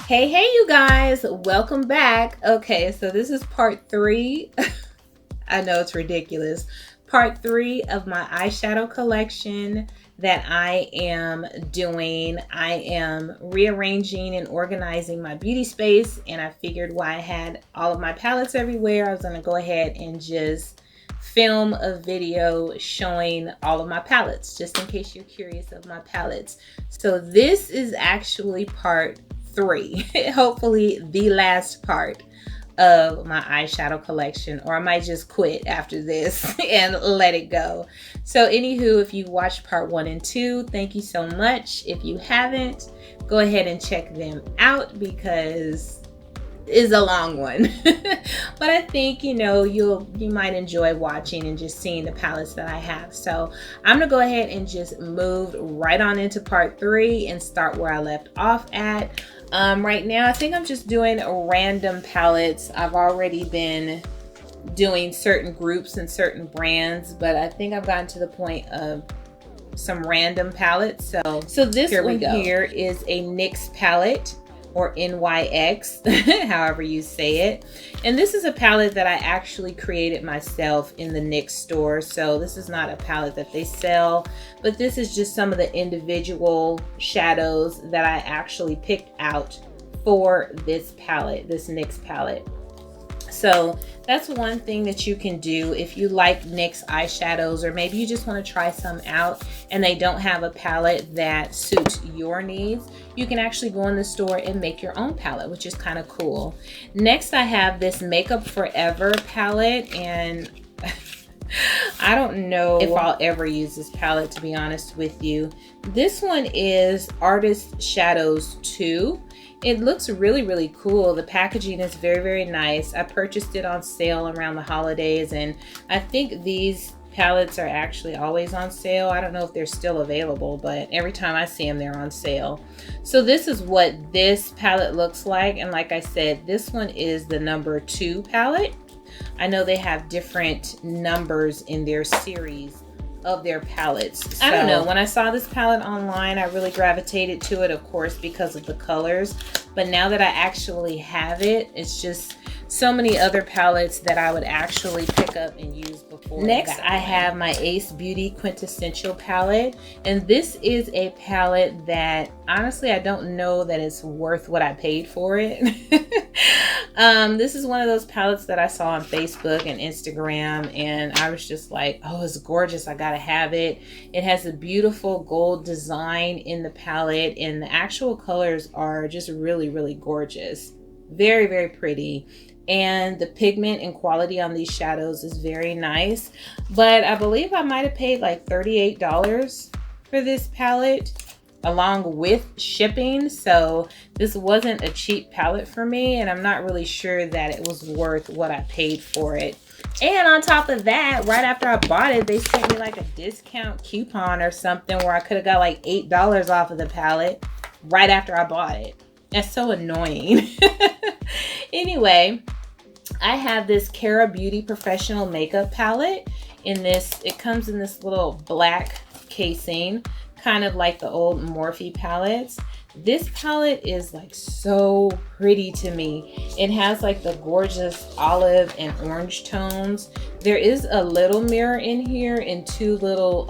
Hey, you guys, welcome back. Okay, so this is part 3. I know it's ridiculous. Part 3 of my eyeshadow collection that I am doing. I am rearranging and organizing my beauty space, and I figured while I had all of my palettes everywhere, I was gonna go ahead and just film a video showing all of my palettes, just in case you're curious of my palettes. So this is actually part 3, hopefully the last part of my eyeshadow collection, or I might just quit after this and let it go. So anywho, if you watched part 1 and 2, thank you so much. If you haven't, go ahead and check them out because it's a long one. But I think you might enjoy watching and just seeing the palettes that I have. So I'm gonna go ahead and just move right on into part 3 and start where I left off at. Right now I think I'm just doing random palettes. I've already been doing certain groups and certain brands, but I think I've gotten to the point of some random palettes. So this one here is a NYX palette, or NYX, however you say it. And this is a palette that I actually created myself in the NYX store. So this is not a palette that they sell, but this is just some of the individual shadows that I actually picked out for this palette, this NYX palette. So that's one thing that you can do if you like NYX eyeshadows, or maybe you just want to try some out and they don't have a palette that suits your needs. You can actually go in the store and make your own palette, which is kind of cool. Next, I have this Makeup Forever palette, and I don't know if I'll ever use this palette, to be honest with you. This one is Artist Shadows 2. It looks really cool. The packaging is very nice. I purchased it on sale around the holidays, and I think these palettes are actually always on sale. I don't know if they're still available, but every time I see them, they're on sale. So this is what this palette looks like, and like I said, this one is the number 2 palette. I know they have different numbers in their series of their palettes. So, I don't know, when I saw this palette online, I really gravitated to it, of course, because of the colors. But now that I actually have it, it's just so many other palettes that I would actually pick up and use before. Next, I have my Ace Beauty Quintessential palette, and this is a palette that honestly I don't know that it's worth what I paid for it. This is one of those palettes that I saw on Facebook and Instagram, and I was just like, oh, it's gorgeous, I gotta have it. It has a beautiful gold design in the palette, and the actual colors are just really gorgeous. Very pretty. And the pigment and quality on these shadows is very nice. But I believe I might have paid like $38 for this palette, along with shipping. So this wasn't a cheap palette for me, and I'm not really sure that it was worth what I paid for it. And on top of that, right after I bought it, they sent me like a discount coupon or something where I could have got like $8 off of the palette right after I bought it. That's so annoying. Anyway, I have this Cara Beauty Professional Makeup palette. It comes in this little black casing, kind of like the old Morphe palettes. This palette is like so pretty to me. It has like the gorgeous olive and orange tones. There is a little mirror in here and 2 little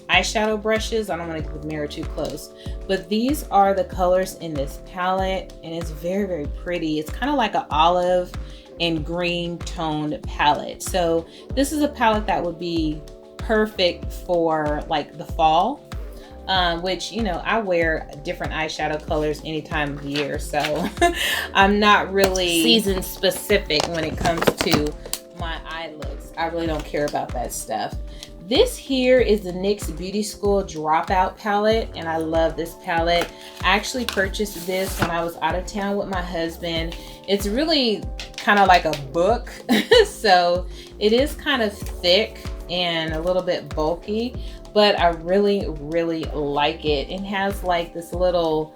eyeshadow brushes. I don't want to get the mirror too close, but these are the colors in this palette, and it's very pretty. It's kind of like an olive and green toned palette. So this is a palette that would be perfect for like the fall, which, you know, I wear different eyeshadow colors any time of year, so I'm not really season specific when it comes to my eye looks. I really don't care about that stuff. This here is the NYX Beauty School Dropout palette, and I love this palette. I actually purchased this when I was out of town with my husband. It's really kind of like a book, so it is kind of thick and a little bit bulky, but I really like it. It has like this little,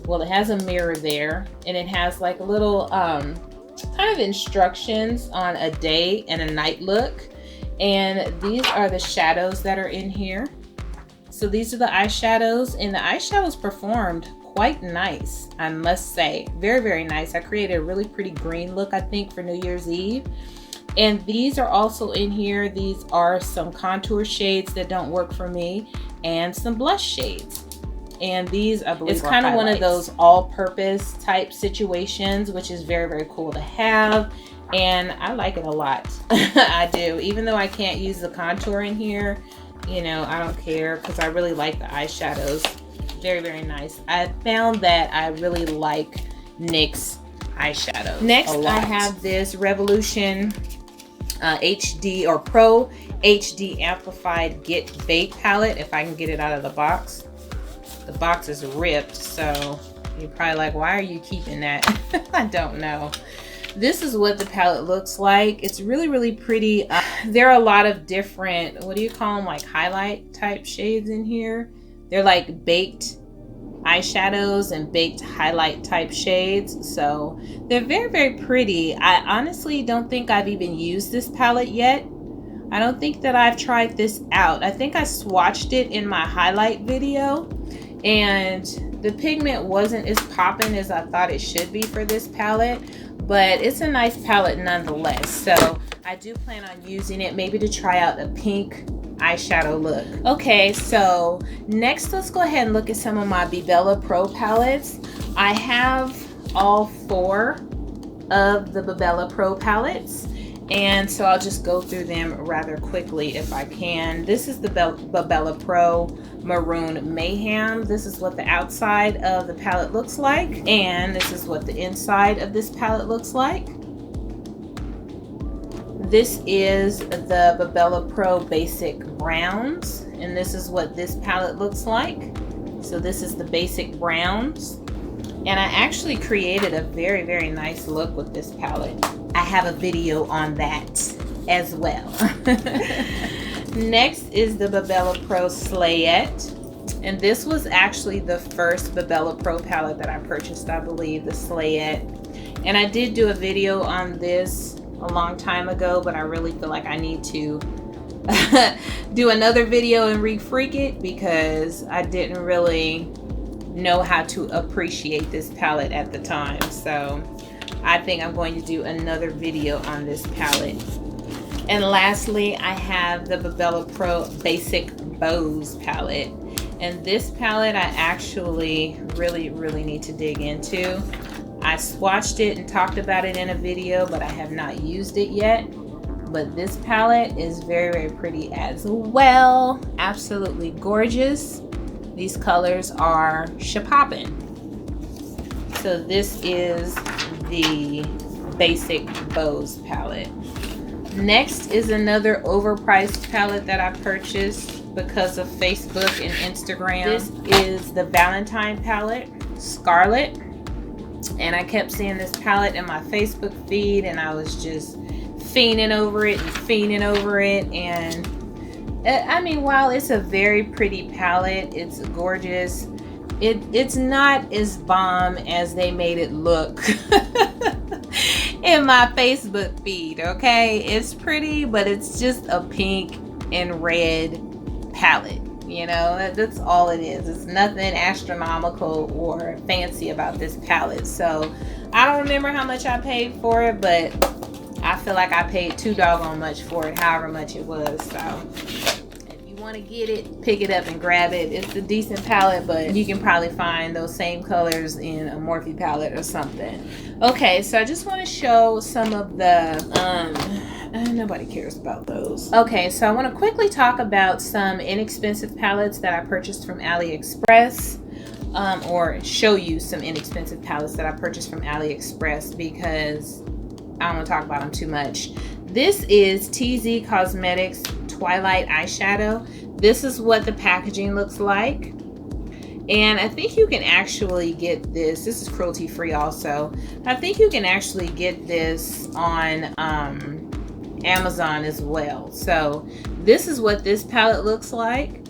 well, it has a mirror there, and it has like a little kind of instructions on a day and a night look. And these are the shadows that are in here. So these are the eyeshadows, and the eyeshadows performed quite nice, I must say. Very, very nice. I created a really pretty green look, I think, for New Year's Eve. And these are also in here. These are some contour shades that don't work for me and some blush shades. And these, I believe, it's kind of one of those all-purpose type situations, which is very, very cool to have. And I like it a lot. I do. Even though I can't use the contour in here, you know, I don't care because I really like the eyeshadows. Very, very nice. I found that I really like NYX eyeshadows. Next, I have this Revolution HD or Pro HD Amplified Get Baked palette. If I can get it out of the box. The box is ripped, so you're probably like, why are you keeping that? I don't know. This is what the palette looks like. It's really, really pretty. There are a lot of different, what do you call them, like highlight type shades in here. They're like baked eyeshadows and baked highlight type shades. So they're very, very pretty. I honestly don't think I've even used this palette yet. I don't think that I've tried this out. I think I swatched it in my highlight video, and the pigment wasn't as popping as I thought it should be for this palette, but it's a nice palette nonetheless. So I do plan on using it maybe to try out a pink eyeshadow look. Okay, so next let's go ahead and look at some of my Bebella Pro palettes. I have all 4 of the Bebella Pro palettes, and so I'll just go through them rather quickly if I can. This is the Bebella Pro Maroon Mayhem. This is what the outside of the palette looks like, and this is what the inside of this palette looks like. This is the Bebella Pro Basic Browns, and this is what this palette looks like. So this is the basic browns, and I actually created a very, very nice look with this palette. I have a video on that as well. Next is the Bebella Pro Slayette, and this was actually the first Bebella Pro palette that I purchased, I believe, the Slayette. And I did do a video on this a long time ago, but I really feel like I need to do another video and re-freak it because I didn't really know how to appreciate this palette at the time. So I think I'm going to do another video on this palette. And lastly, I have the Bebella Pro Basic Bows palette. And this palette I actually really, really need to dig into. I swatched it and talked about it in a video, but I have not used it yet. But this palette is very, very pretty as well. Absolutely gorgeous. These colors are shapoppin'. So this is the Basic Bows palette. Next is another overpriced palette that I purchased because of Facebook and Instagram. This is the Valentine palette, Scarlet. And I kept seeing this palette in my Facebook feed, and I was just fiending over it and fiending over it. And I mean, while it's a very pretty palette, it's gorgeous, it's not as bomb as they made it look in my Facebook feed, okay? It's pretty, but it's just a pink and red palette. You know, that's all it is. It's nothing astronomical or fancy about this palette. So I don't remember how much I paid for it, but I feel like I paid too doggone much for it, however much it was. So if you want to get it, pick it up and grab it. It's a decent palette, but you can probably find those same colors in a Morphe palette or something. Okay, so I just want to show some of the nobody cares about those. Okay, so I want to quickly talk about some inexpensive palettes that I purchased from Aliexpress, or show you some inexpensive palettes that I purchased from Aliexpress because I don't want to talk about them too much. This is TZ Cosmetics Twilight Eyeshadow. This is what the packaging looks like. And I think you can actually get this. This is cruelty free also. I think you can actually get this on Amazon as well. So this is what this palette looks like.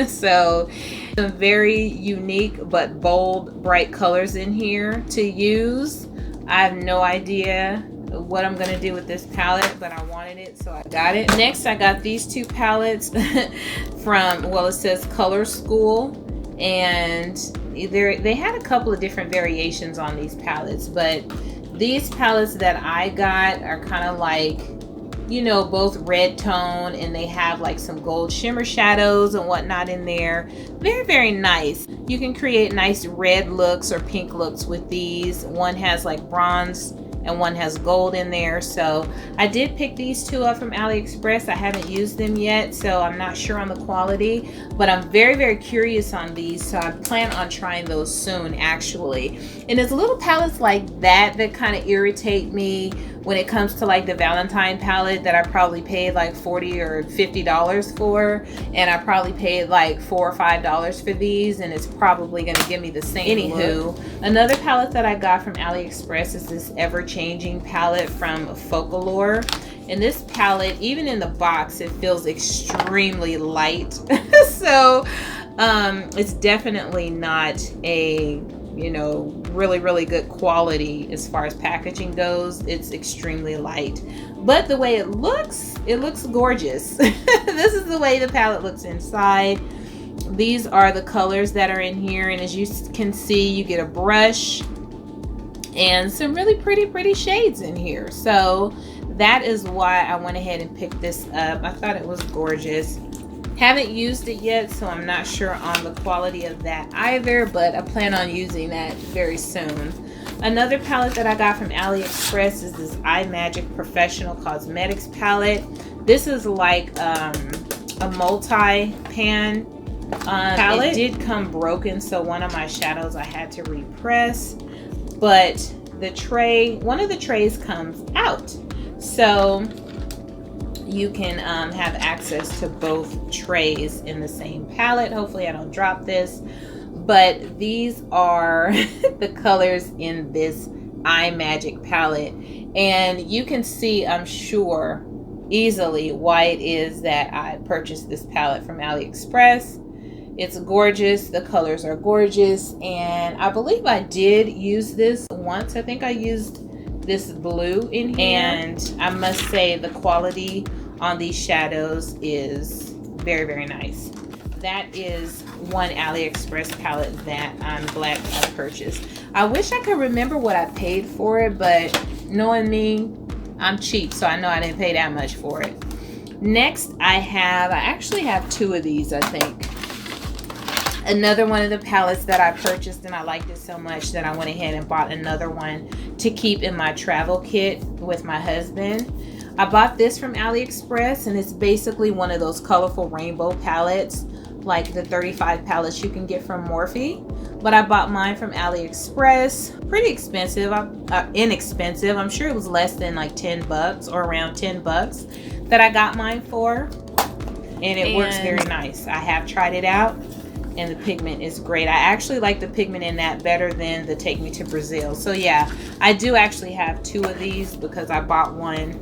So some very unique but bold, bright colors in here to use. I have no idea what I'm gonna do with this palette, but I wanted it, so I got it. Next, I got these 2 palettes from, well, it says Color School, and they had a couple of different variations on these palettes, but these palettes that I got are kind of like, you know, both red tone, and they have like some gold shimmer shadows and whatnot in there. Very, very nice. You can create nice red looks or pink looks with these. One has like bronze and one has gold in there. So I did pick these two up from Aliexpress. I haven't used them yet, so I'm not sure on the quality, but I'm very, very curious on these, so I plan on trying those soon actually. And it's little palettes like that that kind of irritate me when it comes to like the Valentine palette that I probably paid like $40 or $50 for, and I probably paid like $4 or $5 for these, and it's probably going to give me the same look. Another palette that I got from Aliexpress is this ever-changing palette from Kolorful. And this palette, even in the box, it feels extremely light. So it's definitely not a, you know, really, really good quality as far as packaging goes. It's extremely light, but the way it looks gorgeous. This is the way the palette looks inside. These are the colors that are in here, and as you can see, you get a brush and some really pretty shades in here. So that is why I went ahead and picked this up. I thought it was gorgeous. Haven't used it yet, so I'm not sure on the quality of that either, but I plan on using that very soon. Another palette that I got from Aliexpress is this iMagic Professional Cosmetics palette. This is like a multi-pan palette. It did come broken, so one of my shadows I had to repress, but the tray, one of the trays comes out, so you can have access to both trays in the same palette. Hopefully I don't drop this, but these are the colors in this iMagic palette, and you can see, I'm sure, easily why it is that I purchased this palette from Aliexpress. It's gorgeous. The colors are gorgeous, and I believe I did use this once. I think I used this blue in here, and I must say the quality on these shadows is very nice. That is one Aliexpress palette that I'm glad I purchased. I wish I could remember what I paid for it, but knowing me, I'm cheap, so I know I didn't pay that much for it. Next, I actually have two of these, I think. Another one of the palettes that I purchased, and I liked it so much that I went ahead and bought another one to keep in my travel kit with my husband. I bought this from Aliexpress, and it's basically one of those colorful rainbow palettes, like the 35 palettes you can get from Morphe. But I bought mine from Aliexpress. Pretty expensive, inexpensive. I'm sure it was less than like 10 bucks or around 10 bucks that I got mine for. And it works very nice. I have tried it out, and the pigment is great. I actually like the pigment in that better than the Take Me to Brazil. So yeah, I do actually have two of these because I bought one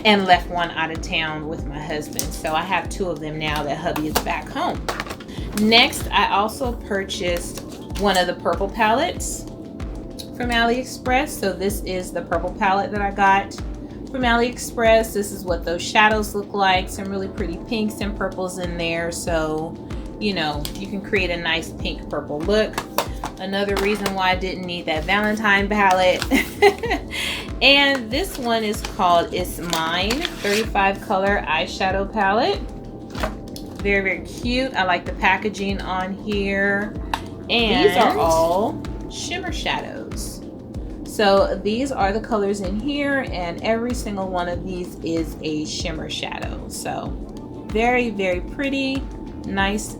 and left one out of town with my husband. So I have two of them now that hubby is back home. Next, I also purchased one of the purple palettes from Aliexpress. So this is the purple palette that I got from Aliexpress. This is what those shadows look like. Some really pretty pinks and purples in there. So, you know, you can create a nice pink purple look. Another reason why I didn't need that Valentine palette. And this one is called It's Mine 35 color eyeshadow palette. Very cute. I like the packaging on here. And these are all shimmer shadows. So these are the colors in here, and every single one of these is a shimmer shadow. So very pretty, nice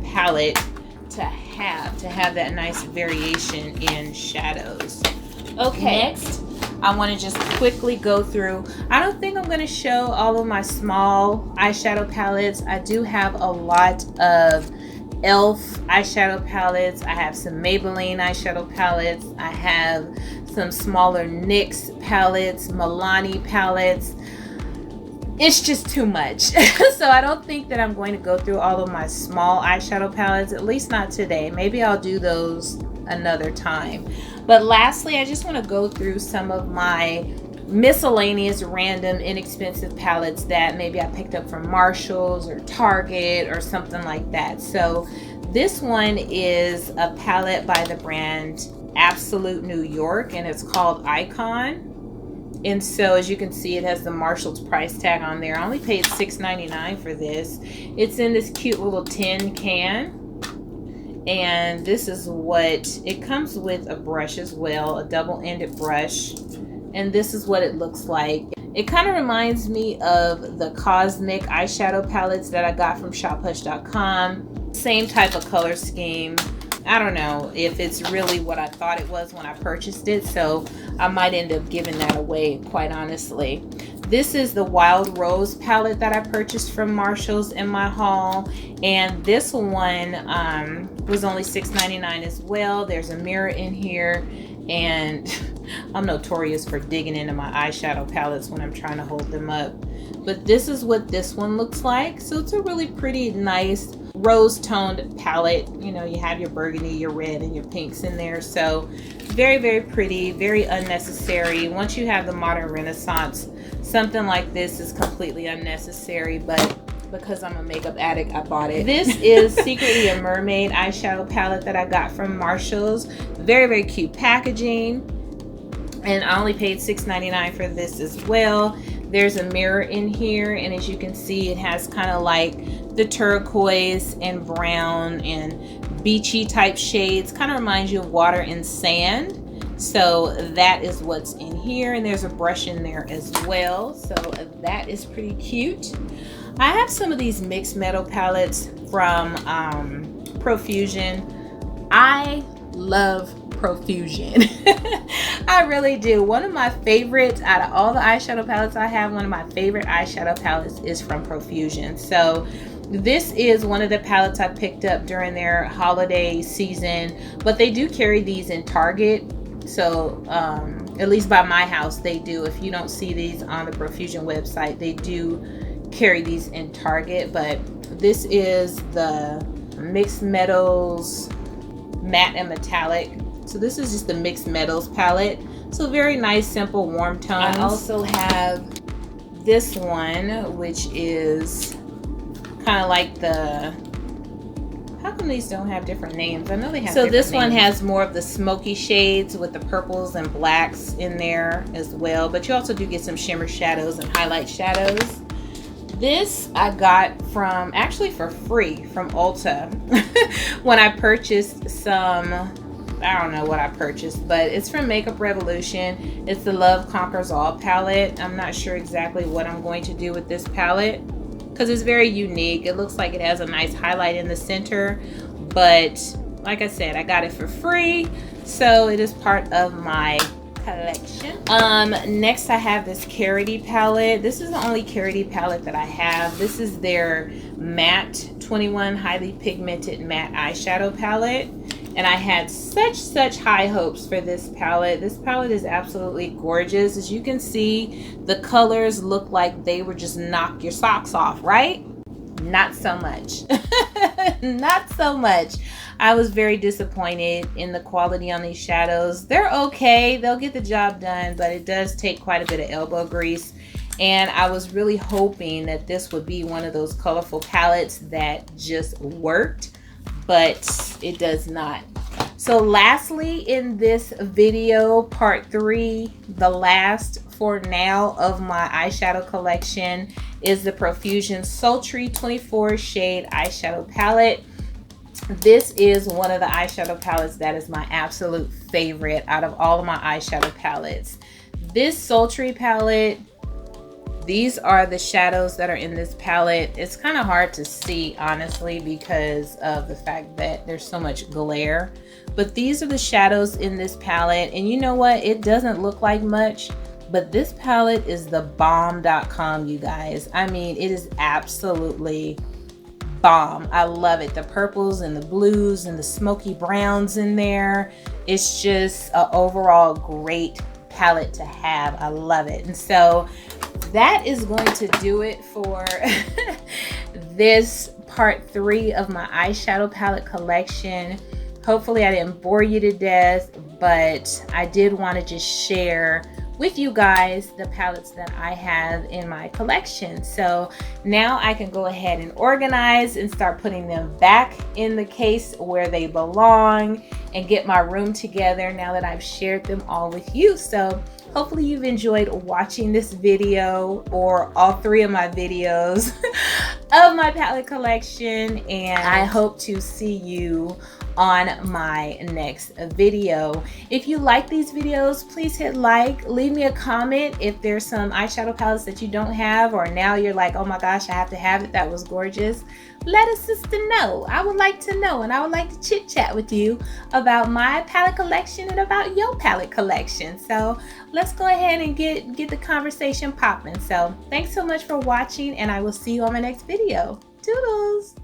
palette to have that nice variation in shadows. Okay, next I want to just quickly go through. I don't think I'm going to show all of my small eyeshadow palettes. I do have a lot of e.l.f. eyeshadow palettes. I have some Maybelline eyeshadow palettes. I have some smaller NYX palettes, Milani palettes. It's just too much. So I don't think that I'm going to go through all of my small eyeshadow palettes, at least not today. Maybe I'll do those another time. But lastly, I just want to go through some of my miscellaneous random inexpensive palettes that maybe I picked up from Marshall's or Target or something like that. So This one is a palette by the brand Absolute New York, and it's called Icon. And so as you can see, it has the Marshall's price tag on there. I only paid $6.99 for this. It's in this cute little tin can. And this is what it comes with, a brush as well, a double-ended brush. And this is what it looks like. It kind of reminds me of the Cosmic eyeshadow palettes that I got from shophush.com. Same type of color scheme. I don't know if it's really what I thought it was when I purchased it, so I might end up giving that away, quite honestly. This is the Wild Rose palette that I purchased from Marshall's in my haul, and this one was only $6.99 as well. There's a mirror in here, and I'm notorious for digging into my eyeshadow palettes when I'm trying to hold them up. But this is what this one looks like. So it's a really pretty, nice rose toned palette. You know, you have your burgundy, your red, and your pinks in there. So very, very pretty, very unnecessary. Once you have the modern renaissance, something like this is completely unnecessary, but because I'm a makeup addict, I bought it. This is Secretly a Mermaid eyeshadow palette that I got from Marshall's. Very, very cute packaging. And I only paid $6.99 for this as well. There's a mirror in here, and as you can see, it has kind of like the turquoise and brown and beachy type shades. Kind of reminds you of water and sand. So that is what's in here, and there's a brush in there as well. So that is pretty cute. I have some of these mixed metal palettes from Profusion. I love Profusion. I really do. One of my favorites out of all the eyeshadow palettes I have, one of my favorite eyeshadow palettes is from Profusion. So this is one of the palettes I picked up during their holiday season, but they do carry these in Target. So at least by my house they do. If you don't see these on the Profusion website, they do carry these in Target. But this is the Mixed Metals Matte and Metallic. So this is just the Mixed Metals palette. So very nice, simple, warm tones. I also have this one, which is kind of like the, how come these don't have different names? I know they have. So this one has more of the smoky shades with the purples and blacks in there as well. But you also do get some shimmer shadows and highlight shadows. This I got from, actually for free from Ulta when I purchased some, I don't know what I purchased, but it's from Makeup Revolution. It's the Love Conquers All palette. I'm not sure exactly what I'm going to do with this palette because it's very unique. It looks like it has a nice highlight in the center, but like I said, I got it for free, so it is part of my collection. Next I have this Carity palette. This is the only Carity palette that I have. This is their matte 21 highly pigmented matte eyeshadow palette, and I had such high hopes for this palette. This palette is absolutely gorgeous. As you can see, the colors look like they would just knock your socks off, right? Not so much. Not so much. I was very disappointed in the quality on these shadows. They're okay, they'll get the job done, but it does take quite a bit of elbow grease. And I was really hoping that this would be one of those colorful palettes that just worked, but it does not. So lastly in this video, part 3, the last for now of my eyeshadow collection, is the Profusion Sultry 24 shade eyeshadow palette. This is one of the eyeshadow palettes that is my absolute favorite out of all of my eyeshadow palettes. This Sultry palette, these are the shadows that are in this palette. It's kind of hard to see, honestly, because of the fact that there's so much glare. But these are the shadows in this palette. And you know what? It doesn't look like much, but this palette is the bomb.com, you guys. I mean, it is absolutely bomb. I love it. The purples and the blues and the smoky browns in there. It's just an overall great palette to have. I love it. And so that is going to do it for this part 3 of my eyeshadow palette collection. Hopefully I didn't bore you to death, but I did want to just share with you guys the palettes that I have in my collection. So now I can go ahead and organize and start putting them back in the case where they belong and get my room together now that I've shared them all with you. So hopefully you've enjoyed watching this video, or all three of my videos of my palette collection, and I hope to see you on my next video. If you like these videos, please hit like, leave me a comment if there's some eyeshadow palettes that you don't have, or now you're like, oh my gosh, I have to have it, that was gorgeous. Let a sister know. I would like to know, and I would like to chit chat with you about my palette collection and about your palette collection. So let's go ahead and get the conversation popping. So thanks so much for watching, and I will see you on my next video. Toodles!